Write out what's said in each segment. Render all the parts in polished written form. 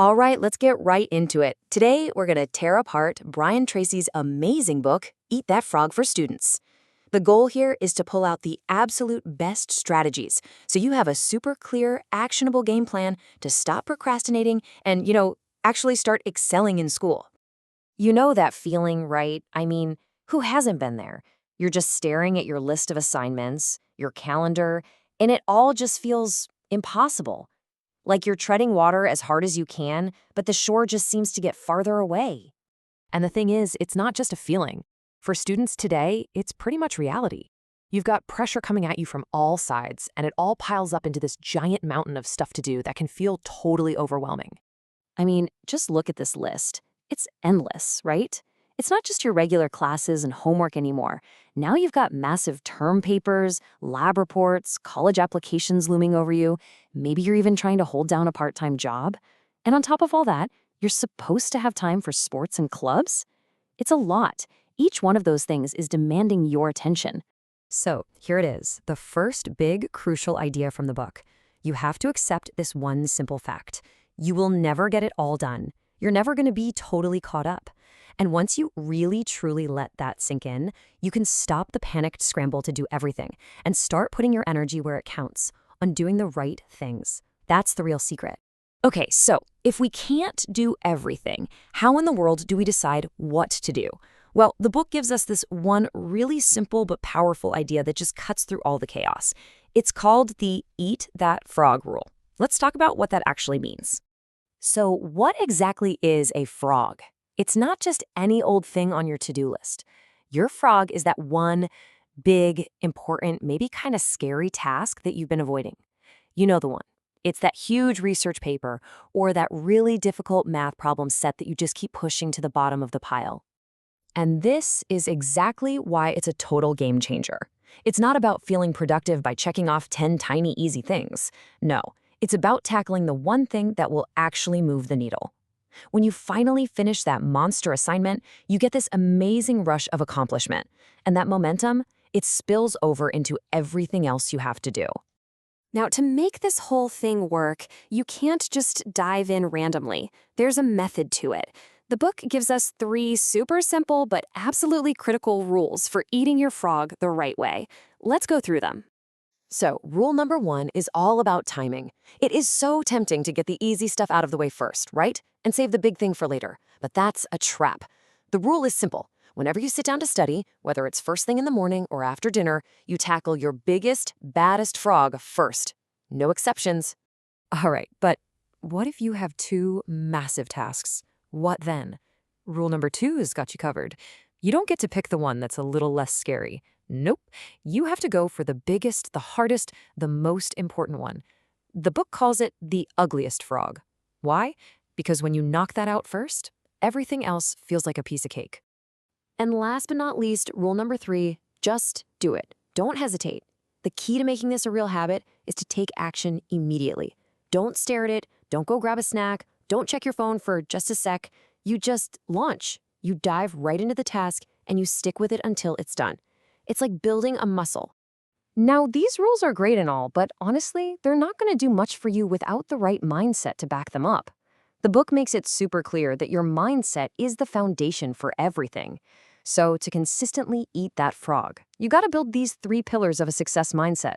All right, let's get right into it. Today, we're going to tear apart Brian Tracy's amazing book, Eat That Frog for Students. The goal here is to pull out the absolute best strategies so you have a super clear, actionable game plan to stop procrastinating and, actually start excelling in school. You know that feeling, right? I mean, who hasn't been there? You're just staring at your list of assignments, your calendar, and it all just feels impossible. Like you're treading water as hard as you can, but the shore just seems to get farther away. And the thing is, it's not just a feeling. For students today, it's pretty much reality. You've got pressure coming at you from all sides, and it all piles up into this giant mountain of stuff to do that can feel totally overwhelming. I mean, just look at this list. It's endless, right? It's not just your regular classes and homework anymore. Now you've got massive term papers, lab reports, college applications looming over you. Maybe you're even trying to hold down a part-time job. And on top of all that, you're supposed to have time for sports and clubs? It's a lot. Each one of those things is demanding your attention. So, here it is, the first big, crucial idea from the book. You have to accept this one simple fact. You will never get it all done. You're never going to be totally caught up. And once you really, truly let that sink in, you can stop the panicked scramble to do everything and start putting your energy where it counts, on doing the right things. That's the real secret. Okay, so if we can't do everything, how in the world do we decide what to do? Well, the book gives us this one really simple but powerful idea that just cuts through all the chaos. It's called the Eat That Frog rule. Let's talk about what that actually means. So what exactly is a frog? It's not just any old thing on your to-do list. Your frog is that one big, important, maybe kind of scary task that you've been avoiding. You know the one. It's that huge research paper or that really difficult math problem set that you just keep pushing to the bottom of the pile. And this is exactly why it's a total game changer. It's not about feeling productive by checking off 10 tiny, easy things. No, it's about tackling the one thing that will actually move the needle. When you finally finish that monster assignment, you get this amazing rush of accomplishment. And that momentum, it spills over into everything else you have to do. Now, to make this whole thing work, you can't just dive in randomly. There's a method to it. The book gives us 3 super simple but absolutely critical rules for eating your frog the right way. Let's go through them. So, rule number 1 is all about timing. It is so tempting to get the easy stuff out of the way first, right? And save the big thing for later. But that's a trap. The rule is simple. Whenever you sit down to study, whether it's first thing in the morning or after dinner, you tackle your biggest, baddest frog first. No exceptions. All right, but what if you have 2 massive tasks? What then? Rule number 2 has got you covered. You don't get to pick the one that's a little less scary. Nope. You have to go for the biggest, the hardest, the most important one. The book calls it the ugliest frog. Why? Because when you knock that out first, everything else feels like a piece of cake. And last but not least, rule number 3, just do it. Don't hesitate. The key to making this a real habit is to take action immediately. Don't stare at it. Don't go grab a snack. Don't check your phone for just a sec. You just launch. You dive right into the task and you stick with it until it's done. It's like building a muscle. Now, these rules are great and all, but honestly, they're not going to do much for you without the right mindset to back them up. The book makes it super clear that your mindset is the foundation for everything. So to consistently eat that frog, you got to build these 3 pillars of a success mindset.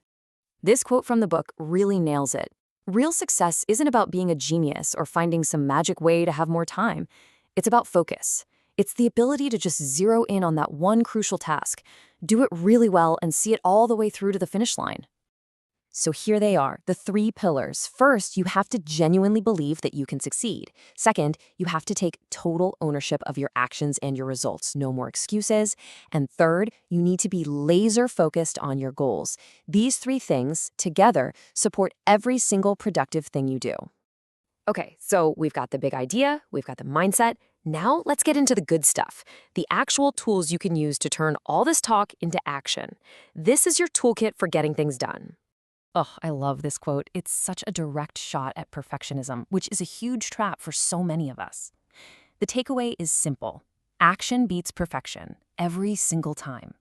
This quote from the book really nails it. Real success isn't about being a genius or finding some magic way to have more time. It's about focus. It's the ability to just zero in on that one crucial task, do it really well, and see it all the way through to the finish line. So here they are, the 3 pillars. First, you have to genuinely believe that you can succeed. Second, you have to take total ownership of your actions and your results. No more excuses. And third, you need to be laser focused on your goals. These 3 things, together, support every single productive thing you do. Okay, so we've got the big idea, we've got the mindset. Now let's get into the good stuff, the actual tools you can use to turn all this talk into action. This is your toolkit for getting things done. Oh, I love this quote. It's such a direct shot at perfectionism, which is a huge trap for so many of us. The takeaway is simple. Action beats perfection every single time.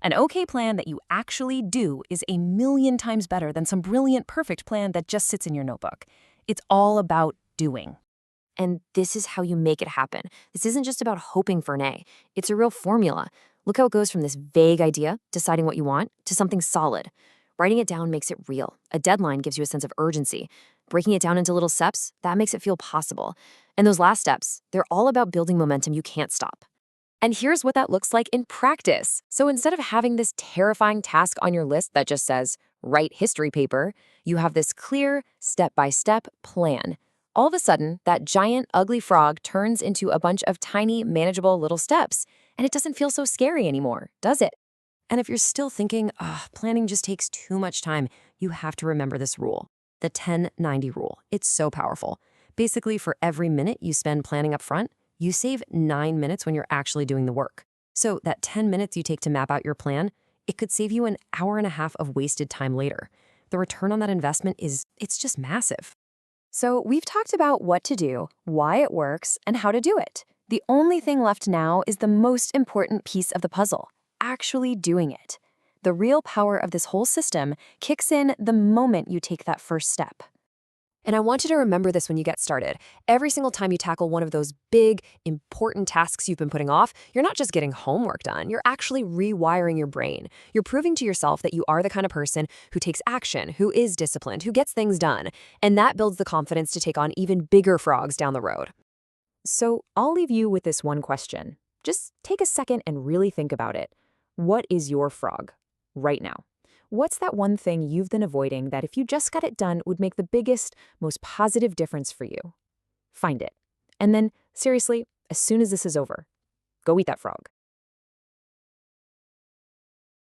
An okay plan that you actually do is a million times better than some brilliant perfect plan that just sits in your notebook. It's all about doing. And this is how you make it happen. This isn't just about hoping for an A. It's a real formula. Look how it goes from this vague idea, deciding what you want, to something solid. Writing it down makes it real. A deadline gives you a sense of urgency. Breaking it down into little steps, that makes it feel possible. And those last steps, they're all about building momentum you can't stop. And here's what that looks like in practice. So instead of having this terrifying task on your list that just says, write history paper, you have this clear, step-by-step plan. All of a sudden, that giant, ugly frog turns into a bunch of tiny, manageable little steps. And it doesn't feel so scary anymore, does it? And if you're still thinking, planning just takes too much time, you have to remember this rule, the 10-90 rule. It's so powerful. Basically, for every minute you spend planning up front, you save 9 minutes when you're actually doing the work. So that 10 minutes you take to map out your plan, it could save you an hour and a half of wasted time later. The return on that investment it's just massive. So we've talked about what to do, why it works, and how to do it. The only thing left now is the most important piece of the puzzle, actually doing it. The real power of this whole system kicks in the moment you take that first step. And I want you to remember this when you get started. Every single time you tackle one of those big, important tasks you've been putting off, you're not just getting homework done, you're actually rewiring your brain. You're proving to yourself that you are the kind of person who takes action, who is disciplined, who gets things done. And that builds the confidence to take on even bigger frogs down the road. So I'll leave you with this one question. Just take a second and really think about it. What is your frog right now? What's that one thing you've been avoiding that if you just got it done would make the biggest, most positive difference for you? Find it. And then, seriously, as soon as this is over, go eat that frog.